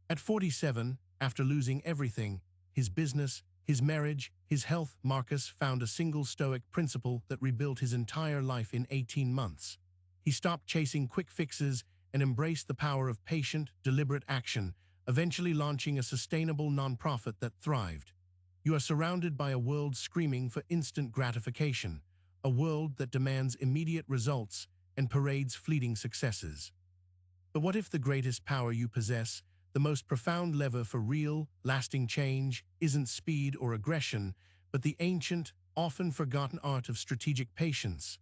At 47, after losing everything, his business, his marriage, his health, Marcus found a single Stoic principle that rebuilt his entire life in 18 months. He stopped chasing quick fixes and embraced the power of patient, deliberate action, eventually launching a sustainable nonprofit that thrived. You are surrounded by a world screaming for instant gratification, a world that demands immediate results and parades fleeting successes. But what if the greatest power you possess, the most profound lever for real, lasting change, isn't speed or aggression, but the ancient, often forgotten art of strategic patience?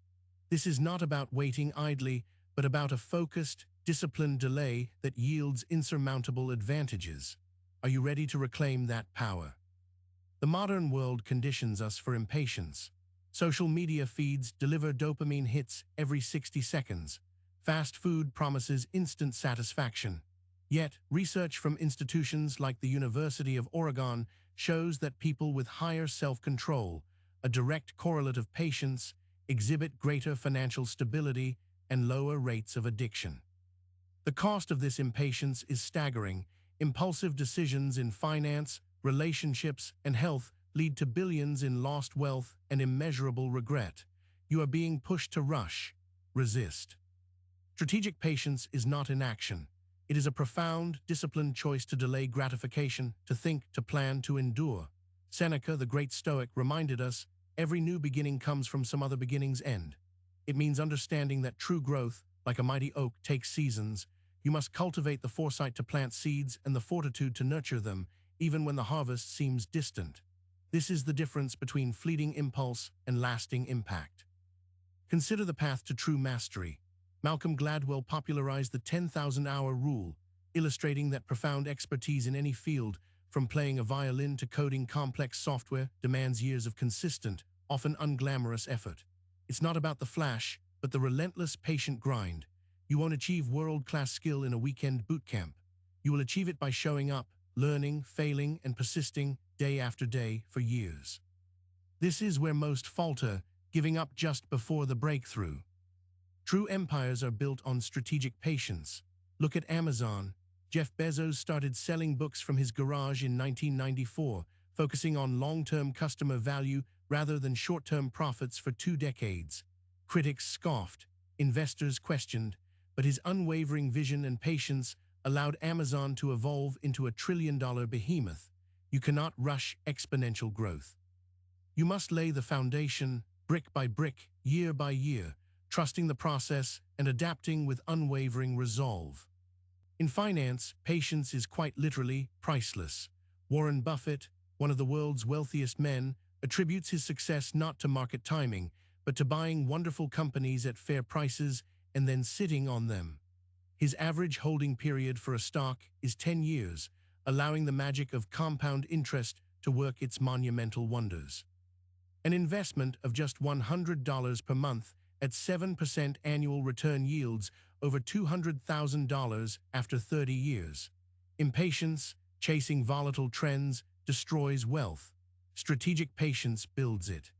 This is not about waiting idly, but about a focused, disciplined delay that yields insurmountable advantages. Are you ready to reclaim that power? The modern world conditions us for impatience. Social media feeds deliver dopamine hits every 60 seconds. Fast food promises instant satisfaction. Yet, research from institutions like the University of Oregon shows that people with higher self-control, a direct correlate of patience, exhibit greater financial stability and lower rates of addiction. The cost of this impatience is staggering. Impulsive decisions in finance, relationships, and health lead to billions in lost wealth and immeasurable regret. You are being pushed to rush. Resist. Strategic patience is not inaction. It is a profound, disciplined choice to delay gratification, to think, to plan, to endure. Seneca, the great Stoic, reminded us, every new beginning comes from some other beginning's end. It means understanding that true growth, like a mighty oak, takes seasons. You must cultivate the foresight to plant seeds and the fortitude to nurture them, even when the harvest seems distant. This is the difference between fleeting impulse and lasting impact. Consider the path to true mastery. Malcolm Gladwell popularized the 10,000-hour rule, illustrating that profound expertise in any field, from playing a violin to coding complex software, demands years of consistent, often unglamorous effort. It's not about the flash, but the relentless, patient grind. You won't achieve world-class skill in a weekend boot camp. You will achieve it by showing up, learning, failing, and persisting day after day for years. This is where most falter, giving up just before the breakthrough. True empires are built on strategic patience. Look at Amazon. Jeff Bezos started selling books from his garage in 1994, focusing on long-term customer value rather than short-term profits for 2 decades. Critics scoffed, investors questioned, but his unwavering vision and patience allowed Amazon to evolve into a trillion-dollar behemoth. You cannot rush exponential growth. You must lay the foundation, brick by brick, year by year, trusting the process and adapting with unwavering resolve. In finance, patience is quite literally priceless. Warren Buffett, one of the world's wealthiest men, attributes his success not to market timing, but to buying wonderful companies at fair prices and then sitting on them. His average holding period for a stock is 10 years, allowing the magic of compound interest to work its monumental wonders. An investment of just $100 per month at 7% annual return yields over $200,000 after 30 years. Impatience, chasing volatile trends, destroys wealth. Strategic patience builds it.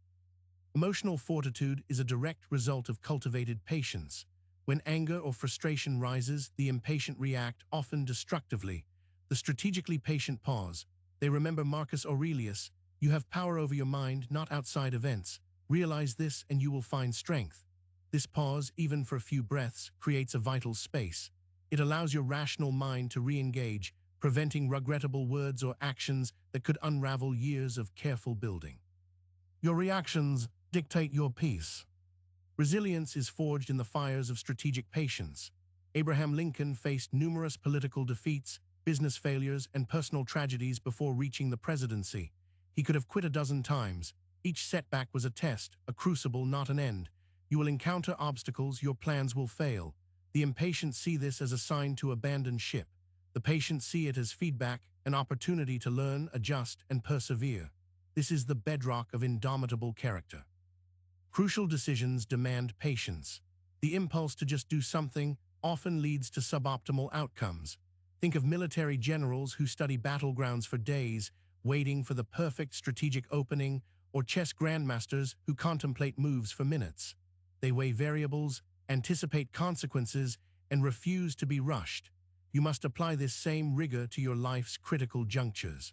Emotional fortitude is a direct result of cultivated patience. When anger or frustration rises, the impatient react, often destructively. The strategically patient pause. They remember Marcus Aurelius, "You have power over your mind, not outside events. Realize this and you will find strength." This pause, even for a few breaths, creates a vital space. It allows your rational mind to re-engage, preventing regrettable words or actions that could unravel years of careful building. Your reactions dictate your peace. Resilience is forged in the fires of strategic patience. Abraham Lincoln faced numerous political defeats, business failures, and personal tragedies before reaching the presidency. He could have quit a dozen times. Each setback was a test, a crucible, not an end. You will encounter obstacles, your plans will fail. The impatient see this as a sign to abandon ship. The patient see it as feedback, an opportunity to learn, adjust, and persevere. This is the bedrock of indomitable character. Crucial decisions demand patience. The impulse to just do something often leads to suboptimal outcomes. Think of military generals who study battlegrounds for days, waiting for the perfect strategic opening, or chess grandmasters who contemplate moves for minutes. They weigh variables, anticipate consequences, and refuse to be rushed. you must apply this same rigor to your life's critical junctures.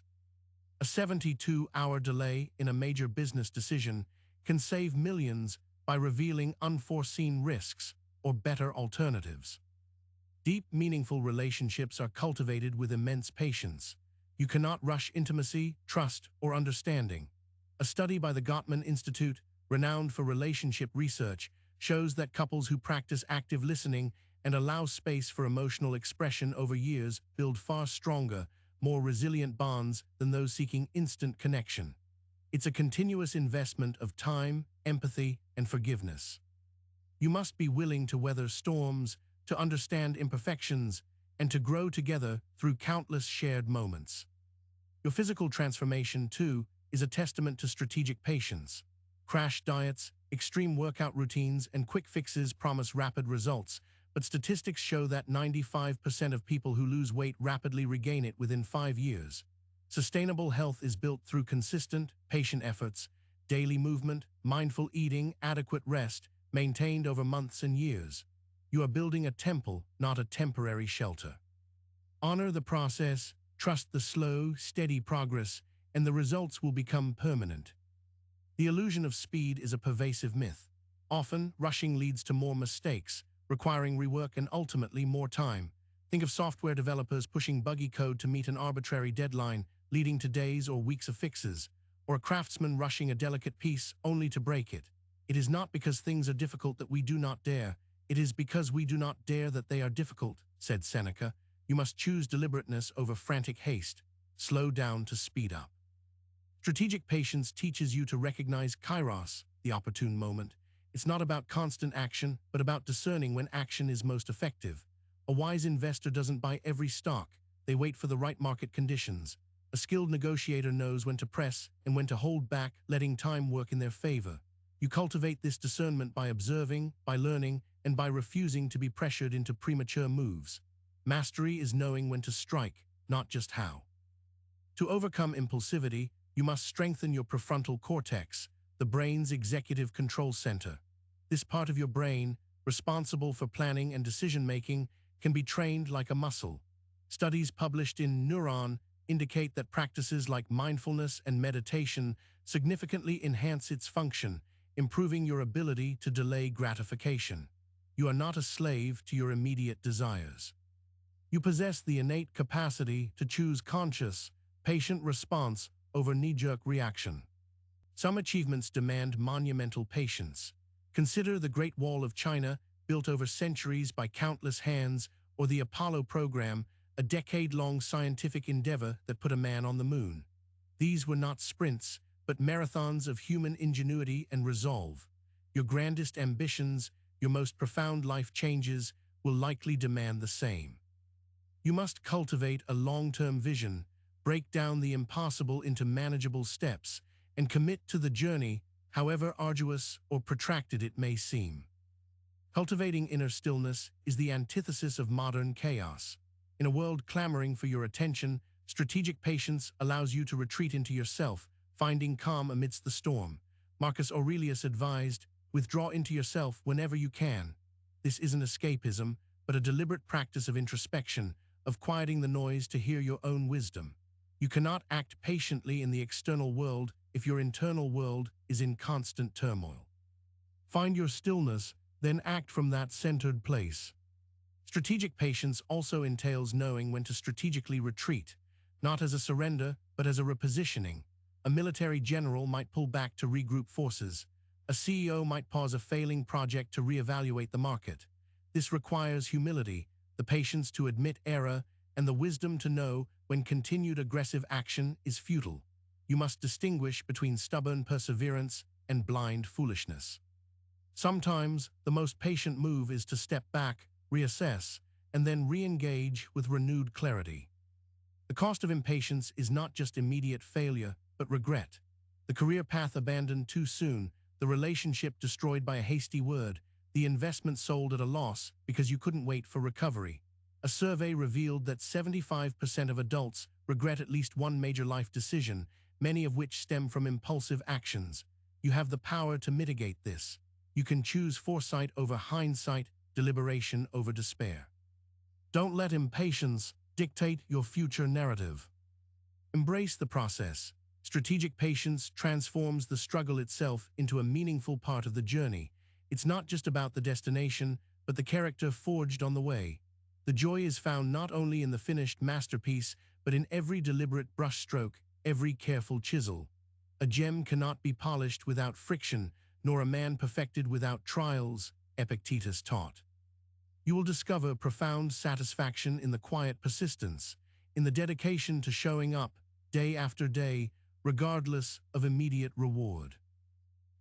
A 72-hour delay in a major business decision can save millions by revealing unforeseen risks or better alternatives. Deep, meaningful relationships are cultivated with immense patience. You cannot rush intimacy, trust, or understanding. A study by the Gottman Institute, renowned for relationship research, shows that couples who practice active listening and allow space for emotional expression over years build far stronger, more resilient bonds than those seeking instant connection. It's a continuous investment of time, empathy, and forgiveness. You must be willing to weather storms, to understand imperfections, and to grow together through countless shared moments. Your physical transformation, too, is a testament to strategic patience. Crash diets, extreme workout routines, and quick fixes promise rapid results, but statistics show that 95% of people who lose weight rapidly regain it within 5 years. Sustainable health is built through consistent, patient efforts, daily movement, mindful eating, adequate rest, maintained over months and years. You are building a temple, not a temporary shelter. Honor the process, trust the slow, steady progress, and the results will become permanent. The illusion of speed is a pervasive myth. Often, rushing leads to more mistakes, requiring rework and ultimately more time. Think of software developers pushing buggy code to meet an arbitrary deadline, leading to days or weeks of fixes, or a craftsman rushing a delicate piece only to break it. It is not because things are difficult that we do not dare. It is because we do not dare that they are difficult, said Seneca. You must choose deliberateness over frantic haste. Slow down to speed up. Strategic patience teaches you to recognize kairos, the opportune moment. It's not about constant action, but about discerning when action is most effective. A wise investor doesn't buy every stock. They wait for the right market conditions. A skilled negotiator knows when to press and when to hold back, letting time work in their favor. You cultivate this discernment by observing, by learning, and by refusing to be pressured into premature moves. Mastery is knowing when to strike, not just how. To overcome impulsivity, you must strengthen your prefrontal cortex, the brain's executive control center. This part of your brain, responsible for planning and decision-making, can be trained like a muscle. Studies published in Neuron indicate that practices like mindfulness and meditation significantly enhance its function, improving your ability to delay gratification. You are not a slave to your immediate desires. You possess the innate capacity to choose conscious, patient response over knee-jerk reaction. Some achievements demand monumental patience. Consider the Great Wall of China, built over centuries by countless hands, or the Apollo program, a decade-long scientific endeavor that put a man on the moon. These were not sprints, but marathons of human ingenuity and resolve. Your grandest ambitions, your most profound life changes, will likely demand the same. You must cultivate a long-term vision, break down the impossible into manageable steps, and commit to the journey, however arduous or protracted it may seem. Cultivating inner stillness is the antithesis of modern chaos. In a world clamoring for your attention, strategic patience allows you to retreat into yourself, finding calm amidst the storm. Marcus Aurelius advised, "Withdraw into yourself whenever you can." This isn't escapism, but a deliberate practice of introspection, of quieting the noise to hear your own wisdom. You cannot act patiently in the external world if your internal world is in constant turmoil. Find your stillness, then act from that centered place. Strategic patience also entails knowing when to strategically retreat, not as a surrender, but as a repositioning. A military general might pull back to regroup forces. A CEO might pause a failing project to reevaluate the market. This requires humility, the patience to admit error, and the wisdom to know when continued aggressive action is futile. You must distinguish between stubborn perseverance and blind foolishness. Sometimes, the most patient move is to step back, reassess, and then re-engage with renewed clarity. The cost of impatience is not just immediate failure, but regret. The career path abandoned too soon, the relationship destroyed by a hasty word, the investment sold at a loss because you couldn't wait for recovery. A survey revealed that 75% of adults regret at least one major life decision, many of which stem from impulsive actions. You have the power to mitigate this. You can choose foresight over hindsight, deliberation over despair. Don't let impatience dictate your future narrative. Embrace the process. Strategic patience transforms the struggle itself into a meaningful part of the journey. It's not just about the destination, but the character forged on the way. The joy is found not only in the finished masterpiece, but in every deliberate brushstroke, every careful chisel. A gem cannot be polished without friction, nor a man perfected without trials, Epictetus taught. You will discover profound satisfaction in the quiet persistence, in the dedication to showing up, day after day, regardless of immediate reward.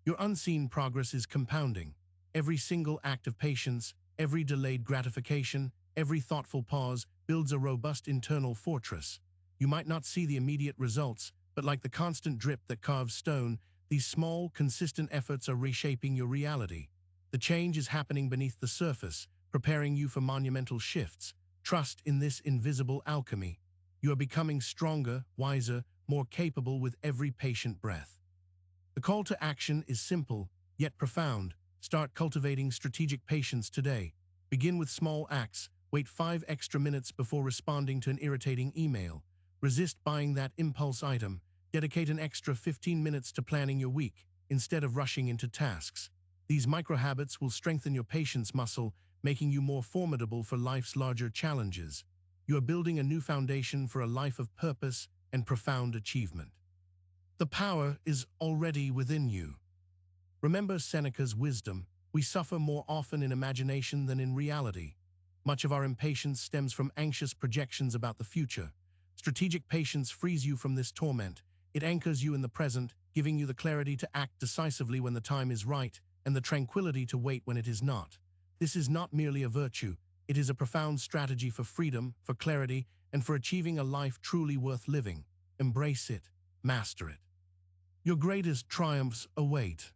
Your unseen progress is compounding. Every single act of patience, every delayed gratification, every thoughtful pause builds a robust internal fortress. You might not see the immediate results, but like the constant drip that carves stone, these small, consistent efforts are reshaping your reality. The change is happening beneath the surface, preparing you for monumental shifts. Trust in this invisible alchemy. You are becoming stronger, wiser, more capable with every patient breath. The call to action is simple, yet profound. Start cultivating strategic patience today. Begin with small acts. Wait 5 extra minutes before responding to an irritating email. Resist buying that impulse item. Dedicate an extra 15 minutes to planning your week, instead of rushing into tasks. These micro-habits will strengthen your patience muscle, making you more formidable for life's larger challenges. You are building a new foundation for a life of purpose and profound achievement. The power is already within you. Remember Seneca's wisdom: we suffer more often in imagination than in reality. Much of our impatience stems from anxious projections about the future. Strategic patience frees you from this torment. It anchors you in the present, giving you the clarity to act decisively when the time is right, and the tranquility to wait when it is not. This is not merely a virtue, it is a profound strategy for freedom, for clarity, and for achieving a life truly worth living. Embrace it, master it. Your greatest triumphs await.